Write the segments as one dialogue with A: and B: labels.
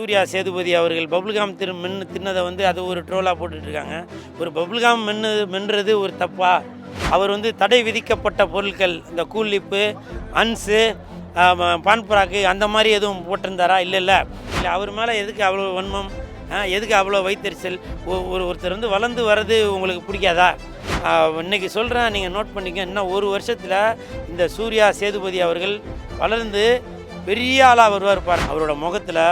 A: சூர்யா சேதுபதி அவர்கள் பபுல்காம் தின்னதை வந்து அது ஒரு ட்ரோலாக போட்டுட்ருக்காங்க. ஒரு பபுல்காம் மென்றது ஒரு தப்பா? அவர் வந்து தடை விதிக்கப்பட்ட பொருட்கள், இந்த கூலிப்பு, அன்ஸு, பான்பராக்கு அந்த மாதிரி எதுவும் போட்டிருந்தாரா? இல்லை அவர் மேலே எதுக்கு அவ்வளோ வன்மம், எதுக்கு அவ்வளோ வைத்தறிச்சல்? ஒருத்தர் வந்து வளர்ந்து வர்றது உங்களுக்கு பிடிக்காதா? இன்றைக்கி சொல்கிறேன், நீங்கள் நோட் பண்ணிக்க. இன்னும் ஒரு வருஷத்தில் இந்த சூர்யா சேதுபதி அவர்கள் வளர்ந்து பெரிய ஆளாக வருவார் பார். அவரோட முகத்தில்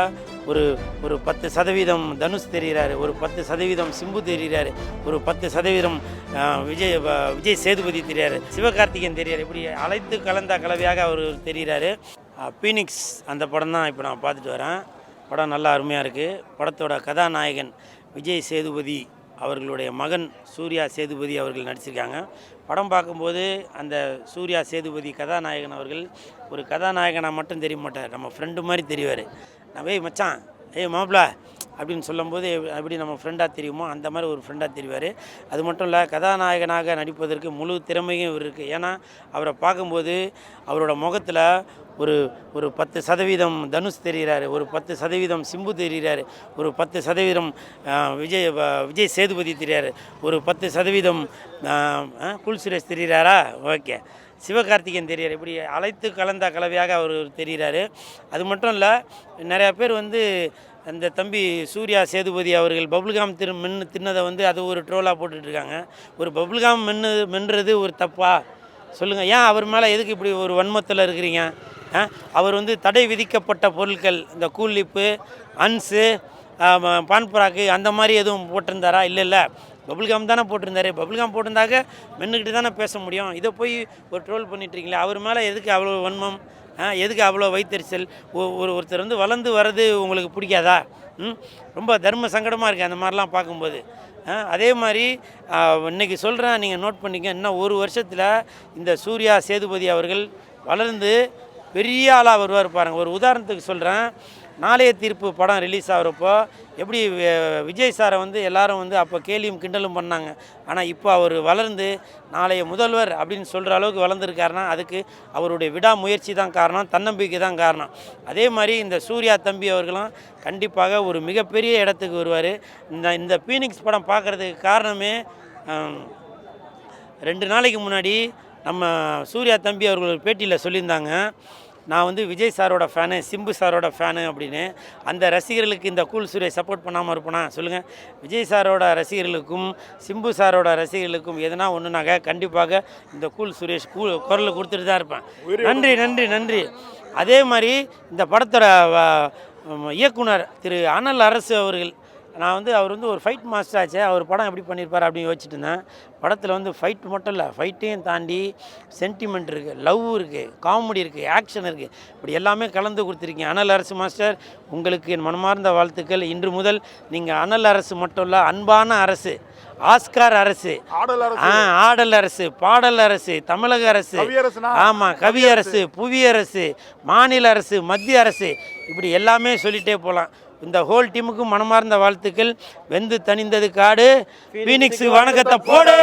A: ஒரு 10% தனுஷ் தெரிகிறாரு, ஒரு 10% சிம்பு தெரிகிறாரு, ஒரு 10% விஜய் சேதுபதி தெரியாரு, சிவகார்த்திகேயன் தெரியாரு. இப்படி அழைத்து கலந்த கலவையாக அவர் தெரிகிறாரு. பீனிக்ஸ் அந்த படம் தான் இப்போ நான் பார்த்துட்டு வரேன். படம் நல்லா அருமையாக இருக்குது. படத்தோட கதாநாயகன் விஜய் சேதுபதி அவர்களுடைய மகன் சூர்யா சேதுபதி அவர்கள் நடிச்சிருக்காங்க. படம் பார்க்கும்போது அந்த சூர்யா சேதுபதி கதாநாயகன் அவர்கள் ஒரு கதாநாயகனாக மட்டும் தெரிய மாட்டார், நம்ம ஃப்ரெண்டு மாதிரி தெரிவார். நான் மச்சான், மாப்பிள அப்படின்னு சொல்லும்போது எப்படி நம்ம ஃப்ரெண்டாக தெரியுமோ அந்த மாதிரி ஒரு ஃப்ரெண்டாக தெரிவார். அது மட்டும் இல்லை, கதாநாயகனாக நடிப்பதற்கு முழு திறமையும் இருக்குது. ஏன்னா அவரை பார்க்கும்போது அவரோட முகத்தில் ஒரு 10% தனுஷ் தெரிகிறாரு, ஒரு 10% சிம்பு தெரிகிறாரு, ஒரு 10% விஜய் சேதுபதி தெரியாரு, ஒரு 10% குல் சுரேஷ் தெரிகிறாரா? ஓகே, சிவகார்த்திகேயன் தெரியார். இப்படி அழைத்து கலந்த கலவையாக அவர் தெரிகிறாரு. அது மட்டும் இல்லை, நிறையா பேர் வந்து அந்த தம்பி சூர்யா சேதுபதி அவர்கள் பபுல்காம் தின்னதை வந்து அது ஒரு ட்ரோலாக போட்டுட்ருக்காங்க. ஒரு பபுல்காம் மென்றது ஒரு தப்பா? சொல்லுங்கள். ஏன் அவர் மேலே எதுக்கு இப்படி ஒரு வன்மத்தில் இருக்கிறீங்க? அவர் வந்து தடை விதிக்கப்பட்ட பொருட்கள், இந்த கூலிப்பு, அன்ஸு, பான்பராக்கு அந்த மாதிரி எதுவும் போட்டிருந்தாரா? இல்லை பபுல்காம் தானே போட்டிருந்தாரு. பபுல்காம் போட்டிருந்தாக்க மென்னுக்கிட்டு தானே பேச முடியும். இதை போய் ஒரு ட்ரோல் பண்ணிட்டுருக்கீங்களே, அவர் மேலே எதுக்கு அவ்வளோ வன்மம், எதுக்கு அவ்வளோ வைத்தறிச்சல்? ஒருத்தர் வந்து வளர்ந்து வர்றது உங்களுக்கு பிடிக்காதா? ரொம்ப தர்ம சங்கடமாக இருக்குது அந்த மாதிரிலாம் பார்க்கும்போது. அதே மாதிரி இன்றைக்கி சொல்கிறேன், நீங்கள் நோட் பண்ணிக்க. இன்னும் ஒரு வருஷத்தில் இந்த சூர்யா சேதுபதி அவர்கள் வளர்ந்து பெரிய ஆளாக வருவார் பாருங்கள். ஒரு உதாரணத்துக்கு சொல்கிறேன், நாளைய தீர்ப்பு படம் ரிலீஸ் ஆகிறப்போ எப்படி விஜய் சாரை வந்து எல்லாரும் வந்து அப்போ கேலியும் கிண்டலும் பண்ணாங்க. ஆனால் இப்போ அவர் வளர்ந்து நாளைய முதல்வர் அப்படின்னு சொல்கிற அளவுக்கு வளர்ந்துருக்காருன்னா அதுக்கு அவருடைய விடாமுயற்சி தான் காரணம், தன்னம்பிக்கை தான் காரணம். அதே மாதிரி இந்த சூர்யா தம்பி அவர்களும் கண்டிப்பாக ஒரு மிகப்பெரிய இடத்துக்கு வருவார். இந்த பீனிக்ஸ் படம் பார்க்குறதுக்கு காரணமே 2 நாளைக்கு முன்னாடி நம்ம சூர்யா தம்பி அவர்கள் ஒரு பேட்டியில் சொல்லியிருந்தாங்க, நான் வந்து விஜய் சாரோட ஃபேனு, சிம்பு சாரோட ஃபேனு அப்படின்னு. அந்த ரசிகர்களுக்கு இந்த கூல் சுரேஷ் சப்போர்ட் பண்ணாமல் இருப்பேனா சொல்லுங்கள்? விஜய் சாரோட ரசிகர்களுக்கும் சிம்பு சாரோட ரசிகர்களுக்கும் எதனா ஒன்றுனாக்க கண்டிப்பாக இந்த கூல் சுரேஷ் குரல் கொடுத்துட்டு தான் இருப்பேன். நன்றி. அதே மாதிரி இந்த படத்தோட இயக்குனர் திரு அனல் அரசு அவர்கள், நான் வந்து அவர் வந்து ஒரு ஃபைட் மாஸ்டர் ஆச்சு, அவர் படம் எப்படி பண்ணியிருப்பார் அப்படின்னு யோசிச்சுட்டு இருந்தேன். படத்தில் வந்து ஃபைட் மட்டும் இல்லை, ஃபைட்டையும் தாண்டி சென்டிமெண்ட் இருக்குது, லவ் இருக்குது, காமெடி இருக்குது, ஆக்ஷன் இருக்குது, இப்படி எல்லாமே கலந்து கொடுத்துருக்கீங்க. அனல் அரசு மாஸ்டர், உங்களுக்கு என் மனமார்ந்த வாழ்த்துக்கள். இன்று முதல் நீங்கள் அனல் அரசு மட்டும் இல்லை, அன்பான அரசு, ஆஸ்கார் அரசு, ஆடல் அரசு, பாடல் அரசு, தமிழக அரசு, ஆமாம் கவி அரசு, புவி அரசு, மாநில அரசு, மத்திய அரசு, இப்படி எல்லாமே சொல்லிகிட்டே போகலாம். இந்த ஹோல் டீமுக்கும் மனமார்ந்த வாழ்த்துக்கள். வெந்து தணிந்தது காடு. பீனிக்ஸ் வணக்கத்தை போடு.